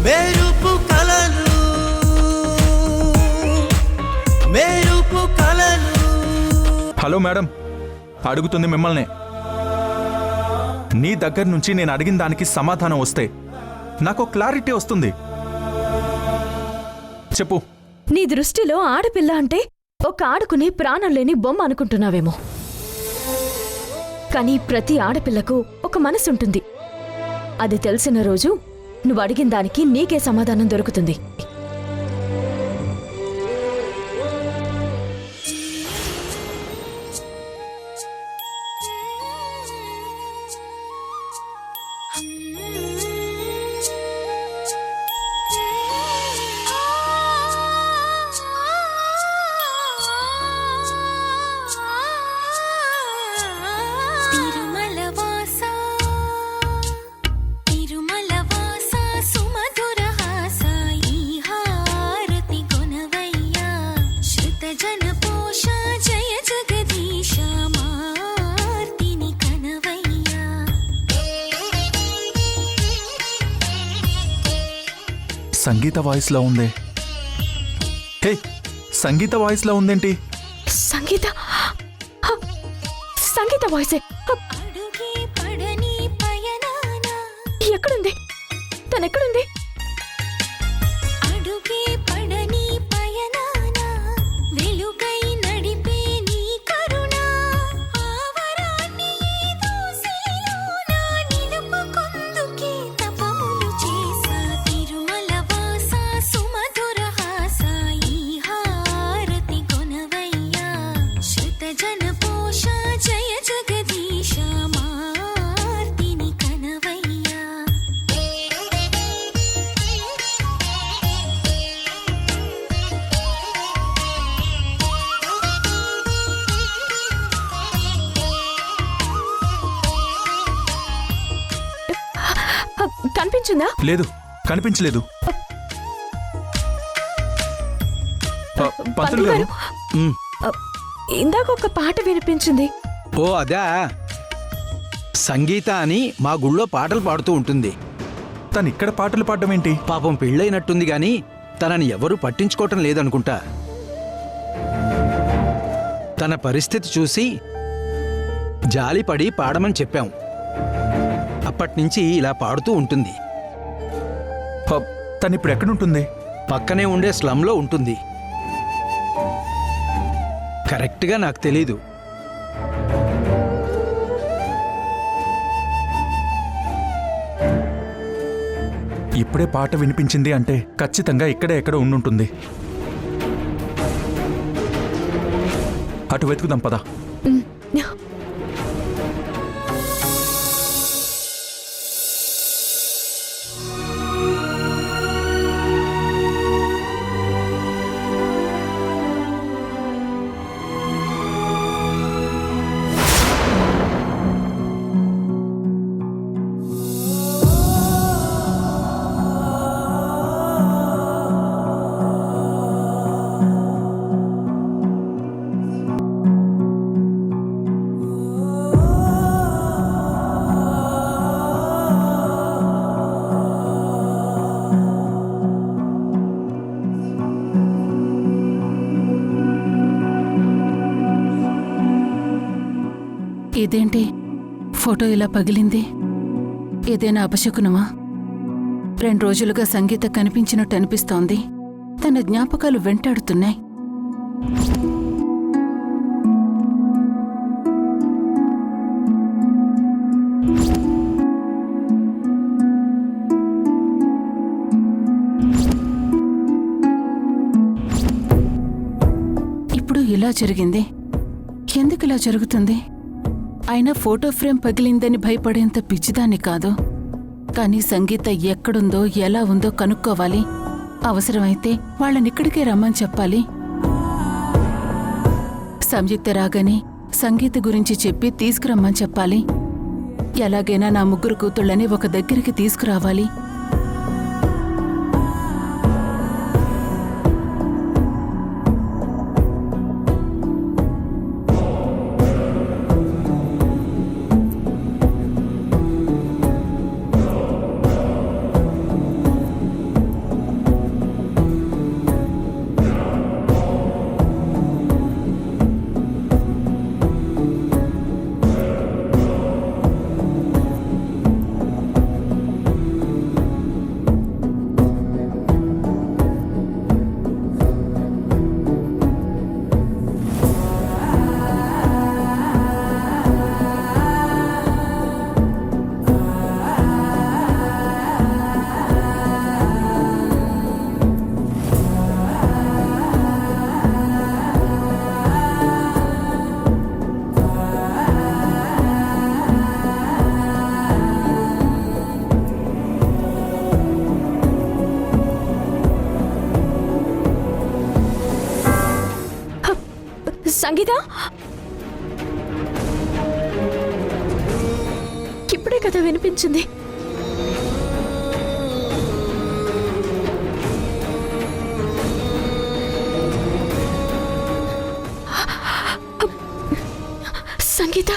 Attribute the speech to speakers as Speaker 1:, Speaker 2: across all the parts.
Speaker 1: మెరుపు కలలు మెరుపు కలలు.
Speaker 2: హలో మేడం, అడుగుతుంది మిమ్మల్ని. నీ దగ్గర నుంచి నేను అడిగిన దానికి సమాధానం వస్తే నాకు క్లారిటీ వస్తుంది. చెప్పు.
Speaker 3: నీ దృష్టిలో ఆడపిల్ల అంటే ఒక ఆడుకుని ప్రాణం లేని బొమ్మ అనుకుంటున్నావేమో, కానీ ప్రతి ఆడపిల్లకు ఒక మనసుంటుంది. అది తెలిసిన రోజు నువ్వు అడిగిన దానికి నీకే సమాధానం దొరుకుతుంది.
Speaker 2: సంగీత వాయిస్లో ఉంది. హే, సంగీత వాయిస్లో ఉందేంటి?
Speaker 3: సంగీత సంగీత వాయిసే. ఎక్కడుంది తనెక్కడుంది? కనిపించిందా?
Speaker 2: లేదు, కనిపించలేదు. పంతులు గారు,
Speaker 3: ఇందాక ఒక పాట వినిపించింది.
Speaker 4: ఓ అదా, సంగీత అని మా గుళ్ళో పాటలు పాడుతూ ఉంటుంది.
Speaker 2: తను ఇక్కడ పాటలు పాడడం ఏంటి?
Speaker 4: పాపం పెళ్ళైనట్టుంది గాని తనని ఎవరూ పట్టించుకోవటం లేదనుకుంటా. తన పరిస్థితి చూసి జాలిపడి పాడమని చెప్పాం. అప్పట్నుంచి ఇలా పాడుతూ ఉంటుంది.
Speaker 2: తనిప్పుడు ఎక్కడుంటుంది?
Speaker 4: పక్కనే ఉండే స్లంలో ఉంటుంది. కరెక్ట్గా నాకు తెలీదు.
Speaker 2: ఇప్పుడే పాట వినిపించింది అంటే ఖచ్చితంగా ఇక్కడే ఎక్కడ ఉండుంటుంది. అటు వెతుకుదాం పదా.
Speaker 5: ఇదేంటి ఫోటో ఇలా పగిలింది? ఏదైనా అపశకునమా? 2 రోజులుగా సంగీత కనిపించినట్టు అనిపిస్తోంది. తన జ్ఞాపకాలు వెంటాడుతున్నాయి. ఇప్పుడు ఇలా జరిగింది. ఎందుకు ఇలా జరుగుతుంది? అయినా ఫోటో ఫ్రేమ్ పగిలిందని భయపడేంత పిచ్చిదాన్ని కాదు. కానీ సంగీత ఎక్కడుందో ఎలా ఉందో కనుక్కోవాలి. అవసరమైతే వాళ్ళనిక్కడికే రమ్మని చెప్పాలి. సంయుక్త రాగానే సంగీత గురించి చెప్పి తీసుకురమ్మని చెప్పాలి. ఎలాగైనా నా 3 కూతుళ్ళని ఒక దగ్గరికి తీసుకురావాలి.
Speaker 3: సంగీత ఇప్పుడే కదా వినిపించింది. సంగీత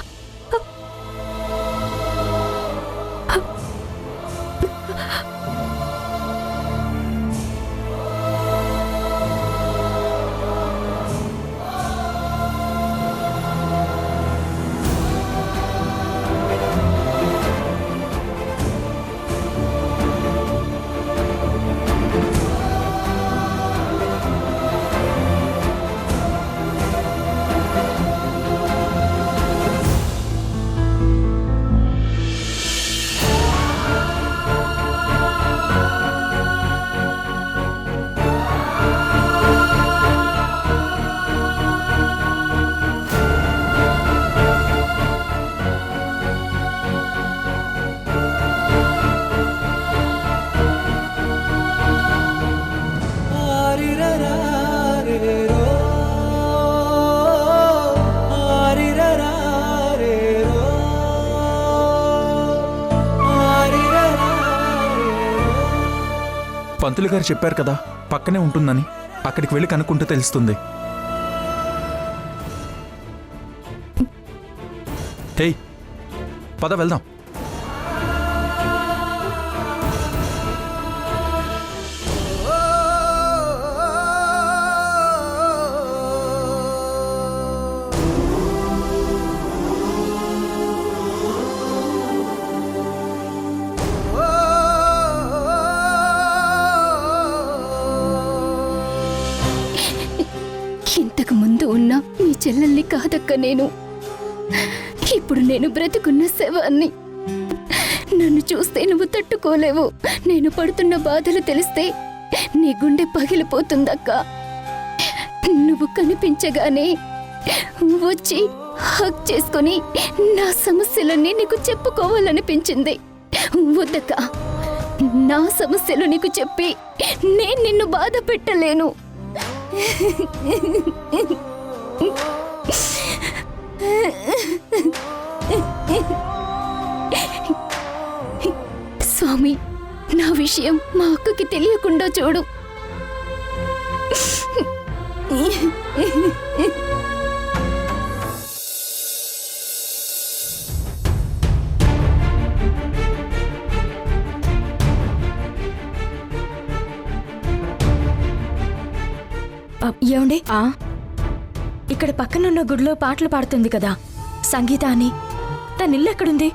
Speaker 2: పంతులు గారు చెప్పారు కదా పక్కనే ఉంటుందని. అక్కడికి వెళ్ళి కనుక్కుంటే తెలుస్తుంది. హే, పద వెళ్దాం.
Speaker 6: ఇంతకు ముందు ఉన్న నీ చెల్లెల్ని కాదక్క నేను. ఇప్పుడు నేను బ్రతుకున్న శవాన్ని. నన్ను చూస్తే నువ్వు తట్టుకోలేవు. నేను పడుతున్న బాధలు తెలిస్తే నీ గుండె పగిలిపోతుందక్క. నువ్వు కనిపించగానే వచ్చి హక్ చేసుకొని నా సమస్యలన్నీ నీకు చెప్పుకోవాలనిపించింది. వద్దక్క, నా సమస్యలు నీకు చెప్పి నేను నిన్ను బాధ పెట్టలేను. స్వామి, నా విషయం మా అక్కకి తెలియకుండా చూడు.
Speaker 3: ఏమండి, ఇక్కడ పక్కనున్న గుడిలో పాటలు పాడుతుంది కదా సంగీత అని. తన ఇల్లు ఎక్కడుంది?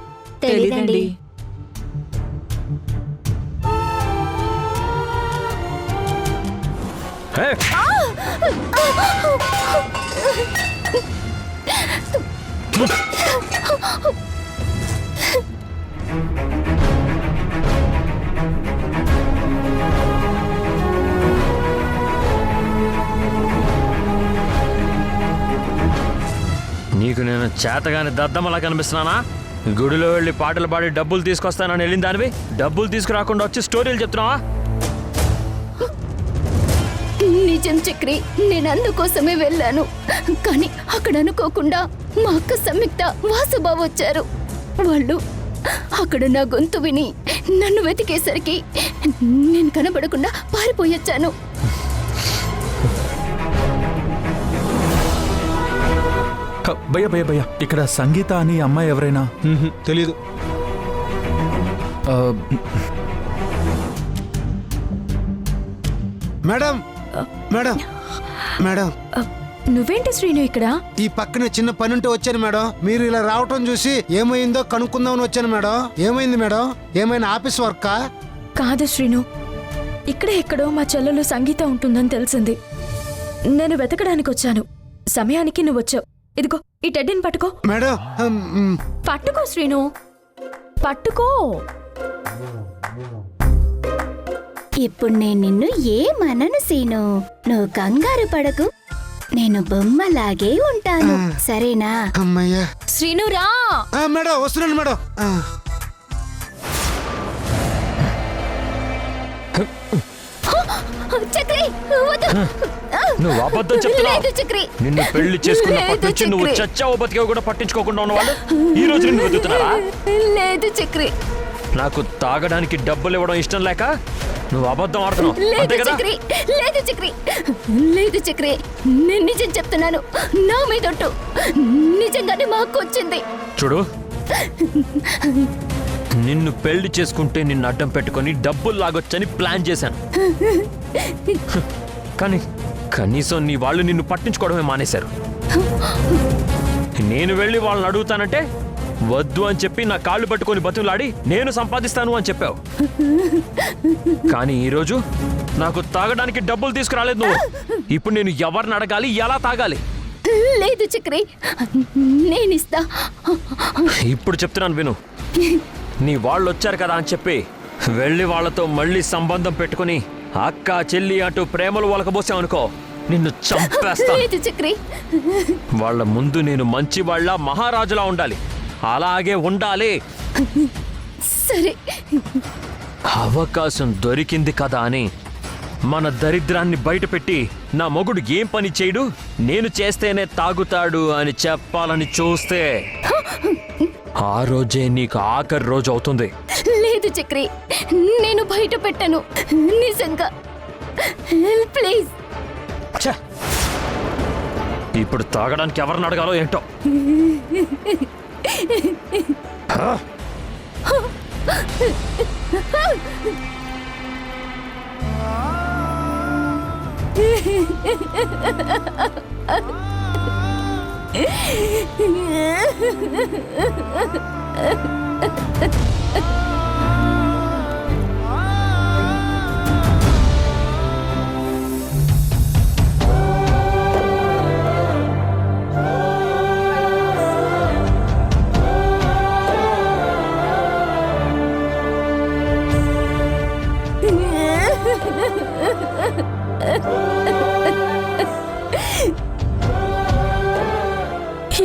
Speaker 6: తెలీదండి.
Speaker 7: నీకు నేను చేతగాని దద్దమలా కనిపిస్తున్నానా? గుడిలో వెళ్ళి పాటలు పాడి డబ్బులు తీసుకొస్తానని వెళ్ళిన దానివి డబ్బులు తీసుకురాకుండా వచ్చి స్టోరీలు చెప్తున్నావా?
Speaker 6: నిజం చక్రి, నేను అందుకోసమే వెళ్ళాను. కానీ అక్కడ అనుకోకుండా మా అక్క సంయుక్త, వాసుబాబు వచ్చారు. వాళ్ళు అక్కడ నా గొంతు విని నన్ను వెతికేసరికి నేను కనబడకుండా పారిపోయొచ్చాను.
Speaker 2: భయ్య ఇక్కడ సంగీత అని అమ్మాయి ఎవరైనా?
Speaker 4: తెలీదు.
Speaker 8: మేడం మేడం మేడం,
Speaker 3: నువ్వేంటి శ్రీను ఇక్కడ?
Speaker 8: ఈ పక్కన చిన్న పని ఉంటే వచ్చాను మేడం. మీరు ఇలా రావటం చూసి ఏమైందో కనుక్కుందామని వచ్చాను మేడం. ఏమైంది మేడం? ఏమైనా ఆఫీస్ వర్కా?
Speaker 3: కాదు శ్రీను, ఇక్కడే ఎక్కడో మా చెల్లెలు సంగీత ఉంటుందని తెలిసింది. నేను వెతకడానికి వచ్చాను. సమయానికి నువ్వు వచ్చావు. ఇదిగో ఈ టెడ్డీని పట్టుకో.
Speaker 8: మేడం
Speaker 3: పట్టుకో శ్రీను, పట్టుకో.
Speaker 6: ఇప్పుడు నేను నిన్ను ఏమనను సీను. నువ్వు కంగారు పడకు. నేను బొమ్మలాగే ఉంటాను, సరేనా?
Speaker 8: అమ్మయ్యా.
Speaker 3: శ్రీను రా.
Speaker 8: మేడం వస్తున్నాను మేడం.
Speaker 6: చక్రి వద్దు.
Speaker 7: నువ్వు అబద్ధం చెప్తున్నావు.
Speaker 6: లేదు చక్రి.
Speaker 7: నిన్ను పెళ్లి చేసుకున్నప్పటి
Speaker 6: లేదు
Speaker 7: నుంచి నువ్వు
Speaker 6: చక్రి.
Speaker 7: చచ్చావో బతికావో కూడా పట్టించుకోకుండా ఉన్నవాళ్ళు ఈ రోజు నిన్ను వెతుకుతున్నారా?
Speaker 6: లేదు చక్రి.
Speaker 7: నాకు తాగడానికి డబ్బులు ఇవ్వడం ఇష్టం లేక నువ్వు అబద్ధం ఆడుతున్నావు
Speaker 6: లేదు
Speaker 7: అంతే కదా?
Speaker 6: చక్రి. లేదు చక్రి. లేదు చక్రి. నేను నిజం చెప్తున్నాను. నా మీదొట్టు. నిజంగానే మా అక్క వచ్చింది.
Speaker 7: చూడు, నిన్ను పెళ్లి చేసుకుంటే నిన్ను అడ్డం పెట్టుకొని డబ్బులు లాగొచ్చని ప్లాన్ చేశాను. కానీ కనీసం నీ వాళ్ళు నిన్ను పట్టించుకోవడమే మానేశారు. నేను వెళ్ళి వాళ్ళని అడుగుతానంటే వద్దు అని చెప్పి నా కాళ్ళు పట్టుకొని బతులాడి నేను సంపాదిస్తాను అని చెప్పావు. కానీ ఈరోజు నాకు తాగడానికి డబ్బులు తీసుకురాలేదు నువ్వు. ఇప్పుడు నేను ఎవరిని అడగాలి, ఎలా తాగాలి?
Speaker 6: లేదు చక్రి. నేనిస్తా.
Speaker 7: ఇప్పుడు చెప్తున్నాను విను. నీ వాళ్ళు వచ్చారు కదా అని చెప్పి వెళ్ళి వాళ్ళతో మళ్ళీ సంబంధం పెట్టుకుని అక్క చెల్లి అంటూ ప్రేమలు ఒలకబోసావు అనుకో, నిన్ను చంపేస్తా.
Speaker 6: లేదు చక్రి.
Speaker 7: వాళ్ళ ముందు నేను మంచి వాళ్ళ మహారాజులా ఉండాలి. అలాగే ఉండాలి.
Speaker 6: సరే.
Speaker 7: అవకాశం దొరికింది కదా అని మన దరిద్రాన్ని బయటపెట్టి నా మొగుడు ఏం పని చేయడు, నేను చేస్తేనే తాగుతాడు అని చెప్పాలని చూస్తే ఆ రోజే నీకు ఆఖరి రోజు అవుతుంది.
Speaker 6: లేదు చక్రి. నేను బయట పెట్టను. నిజంగా. ప్లీజ్.
Speaker 7: ఛ! ఇప్పుడు తాగడానికి ఎవరిని అడగాలో ఏంటో.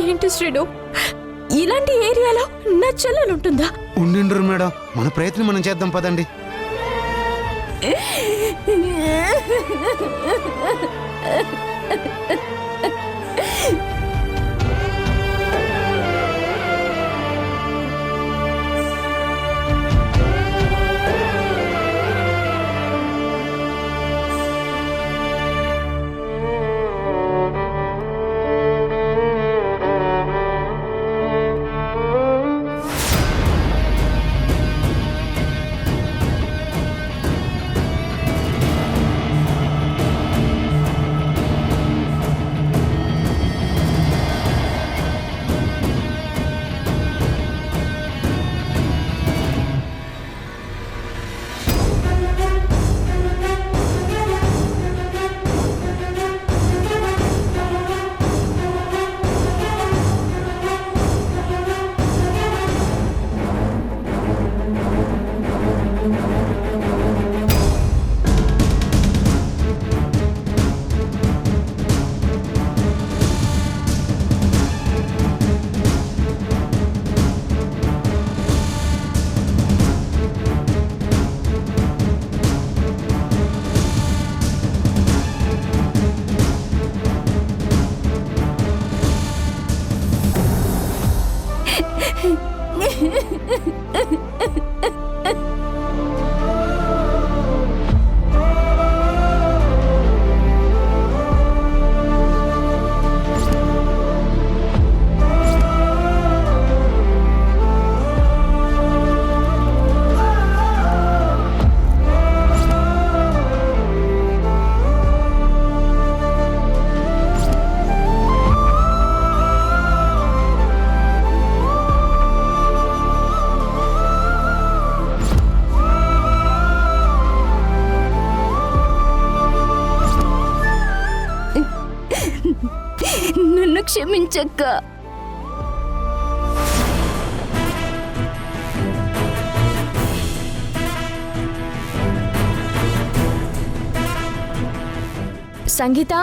Speaker 3: ఏంటి శ్రీను, ఇలాంటి ఏరియాలో నా చెల్లెలుంటుందా?
Speaker 8: ఉండిండ్రు మేడం, మన ప్రయత్నం మనం చేద్దాం పదండి.
Speaker 6: నన్ను క్షమించక్క.
Speaker 3: సంగీత,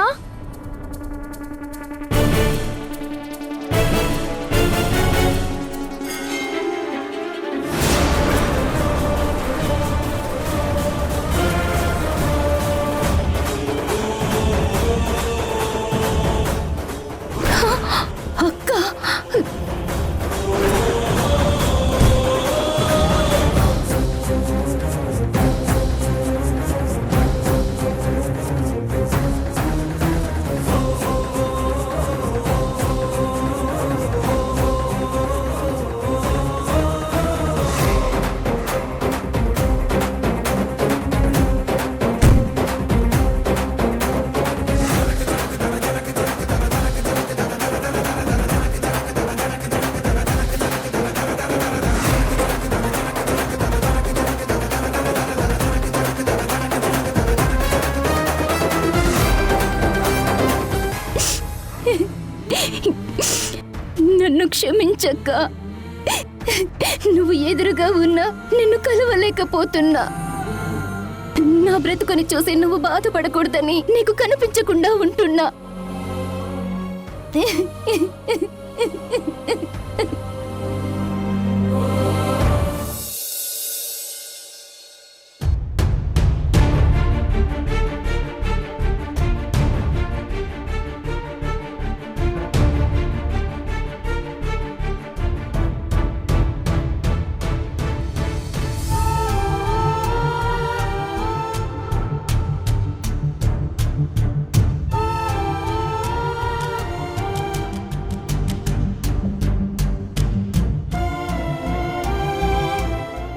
Speaker 6: నన్ను క్షమించక్క. నువ్వు ఎదురుగా ఉన్నా నిన్ను కలవలేకపోతున్నా. నా బ్రతుకుని చూసి నువ్వు బాధపడకూడదని నీకు కనిపించకుండా ఉంటున్నా.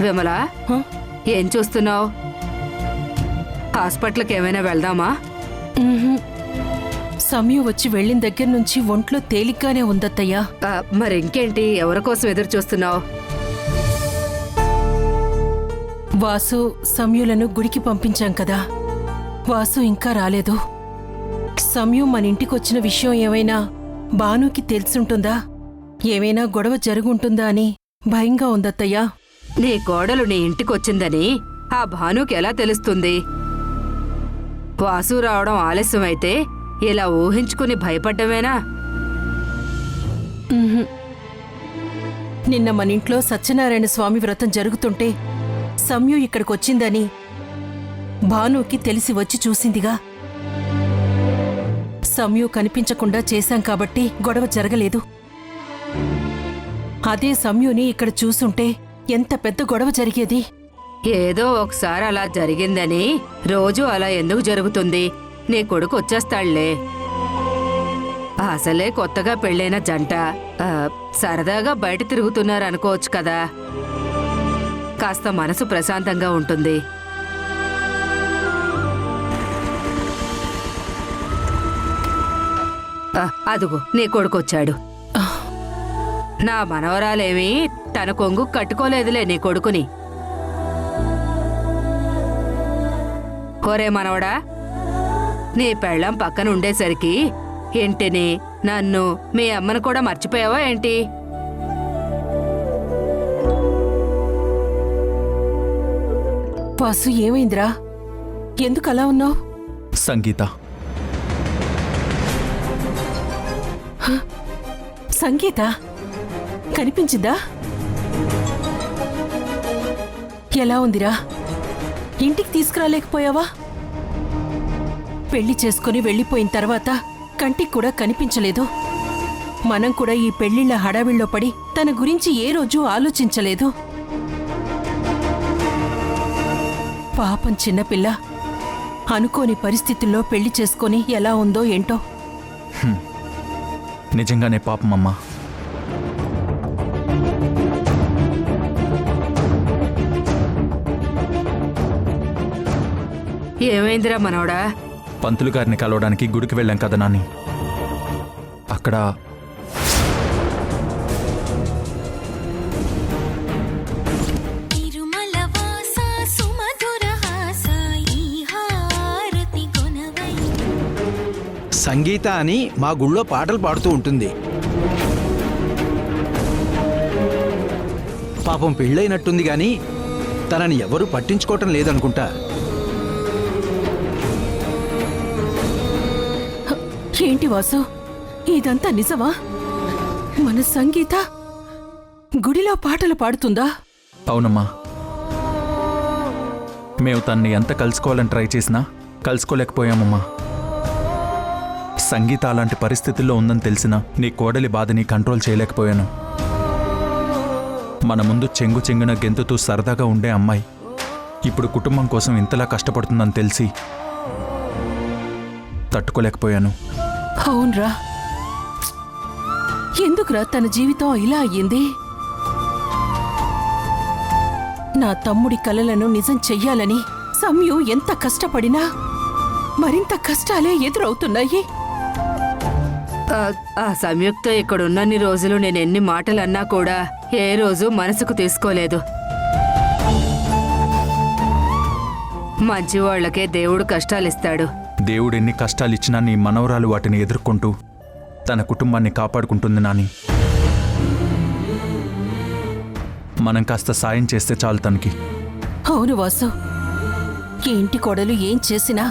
Speaker 9: విమల, ఏం చూస్తున్నావు? హాస్పిటల్కి ఏమైనా వెళ్దామా?
Speaker 5: సమయం వచ్చి వెళ్ళిన దగ్గర నుంచి ఒంట్లో తేలిగ్గానే ఉందత్తయ్యా.
Speaker 9: మరింకేంటి, ఎవరి కోసం ఎదురు చూస్తున్నావు?
Speaker 5: వాసు సమయులను గుడికి పంపించాం కదా, వాసు ఇంకా రాలేదు. సమయం మన ఇంటికొచ్చిన విషయం ఏమైనా భానుకి తెలుసుంటుందా? ఏమైనా గొడవ జరుగుంటుందా అని భయంగా ఉందత్తయ్యా.
Speaker 9: నీ కోడలు నీ ఇంటికొచ్చిందని ఆ భానుకి ఎలా తెలుస్తుంది? వాసు రావడం ఆలస్యమైతే ఇలా ఊహించుకుని భయపడ్డమేనా?
Speaker 5: నిన్న మన ఇంట్లో సత్యనారాయణ స్వామి వ్రతం జరుగుతుంటే సమయం ఇక్కడికొచ్చిందని భానుకి తెలిసి వచ్చి చూసిందిగా. సమయం కనిపించకుండా చేశాం కాబట్టి గొడవ జరగలేదు. అదే సమయుని ఇక్కడ చూసుంటే ఎంత పెద్ద గొడవ జరిగేది.
Speaker 9: ఏదో ఒకసారి అలా జరిగిందని రోజూ అలా ఎందుకు జరుగుతుంది? నీ కొడుకు వచ్చేస్తాళ్లే. అసలే కొత్తగా పెళ్ళైన జంట సరదాగా బయట తిరుగుతున్నారు అనుకోవచ్చు కదా. కాస్త మనసు ప్రశాంతంగా ఉంటుంది. అదుగో నీ కొడుకొచ్చాడు. నా మనవరాలేమి తన కొంగు కట్టుకోలేదులే నీ కొడుకుని. కోరే మనవడా, నీ పెళ్ళం పక్కన ఉండేసరికి ఇంటిని, నన్ను, మీ అమ్మను కూడా మర్చిపోయావా ఏంటి?
Speaker 5: వాసు, ఏమైందిరా? ఎందుకు అలా ఉన్నావు?
Speaker 2: సంగీత,
Speaker 5: సంగీత కనిపించిందా? ఎలా ఉందిరా? ఇంటికి తీసుకురాలేకపోయావా? పెళ్లి చేసుకుని వెళ్ళిపోయిన తర్వాత కంటికి కూడా కనిపించలేదు. మనం కూడా ఈ పెళ్లిళ్ల హడావిళ్ళో పడి తన గురించి ఏ రోజు ఆలోచించలేదు. పాపం చిన్నపిల్ల అనుకోని పరిస్థితుల్లో పెళ్లి చేసుకొని ఎలా ఉందో ఏంటో.
Speaker 2: నిజంగానే పాపమమ్మా.
Speaker 9: ఏమైందిరా మనవడా?
Speaker 2: పంతులు గారిని కలవడానికి గుడికి వెళ్ళాం కదా నాని. అక్కడ
Speaker 4: సంగీత అని మా గుళ్ళో పాటలు పాడుతూ ఉంటుంది. పాపం పెళ్ళైనట్టుంది గాని తనని ఎవరూ పట్టించుకోవటం లేదనుకుంటా.
Speaker 5: ఏంటి వాసు, ఇదంతా నిజమా? మన సంగీత గుడిలో పాటలు పాడుతుందా?
Speaker 2: అవునమ్మా. మేము తన్ని ఎంత కలుసుకోవాలని ట్రై చేసినా కలుసుకోలేకపోయామమ్మా. సంగీత అలాంటి పరిస్థితుల్లో ఉందని తెలిసినా నీ కోడలి బాధని కంట్రోల్ చేయలేకపోయాను. మన ముందు చెంగు చెంగున గెంతుతూ సరదాగా ఉండే అమ్మాయి ఇప్పుడు కుటుంబం కోసం ఇంతలా కష్టపడుతుందని తెలిసి తట్టుకోలేకపోయాను.
Speaker 5: అవునరా, ఎందుకురా తన జీవితం ఇలా అయ్యింది? నా తమ్ముడి కలలను నిజం చెయ్యాలని సమయం ఎంత కష్టపడినా మరింత కష్టాలే ఎదురవుతున్నాయి.
Speaker 9: ఆ సంయుక్త ఇక్కడున్నన్ని రోజులు నేనెన్ని మాటలన్నా కూడా ఏ రోజు మనసుకు తీసుకోలేదు. మంచివాళ్లకే దేవుడు కష్టాలిస్తాడు.
Speaker 2: దేవుడెన్ని కష్టాలిచ్చినా నీ మనవరాలు వాటిని ఎదుర్కొంటూ తన కుటుంబాన్ని కాపాడుకుంటుంది నాని. మనం కాస్త సాయం చేస్తే చాలు తనకి.
Speaker 5: అవును వాసు, ఈ ఇంటి కోడలు ఏం చేసినా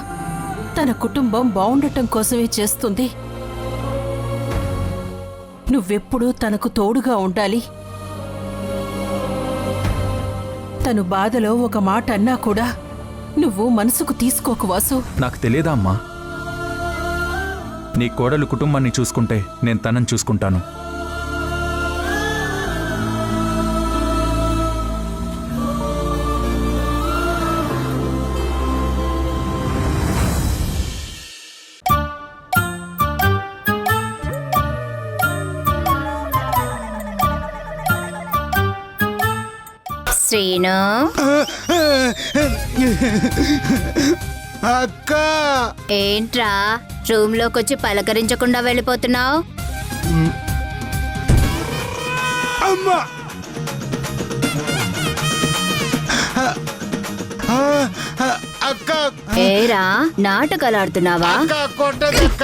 Speaker 5: తన కుటుంబం బావుండటం కోసమే చేస్తుంది. నువ్వెప్పుడూ తనకు తోడుగా ఉండాలి. తను బాధలో ఒక మాట అన్నా కూడా నువ్వు మనసుకు తీసుకోకు వాసు.
Speaker 2: నాకు తెలియదా అమ్మా? నీ కోడలు కుటుంబాన్ని చూసుకుంటే నేను తనని చూసుకుంటాను.
Speaker 6: శ్రీను,
Speaker 8: అక్క
Speaker 6: ఏంట్రా రూమ్ లోకి వచ్చి పలకరించకుండా వెళ్ళిపోతున్నావు?
Speaker 8: అమ్మా అక్క
Speaker 6: ఏరా నాటకాలు ఆడుతున్నావా?
Speaker 8: అక్క కొట్టదక్క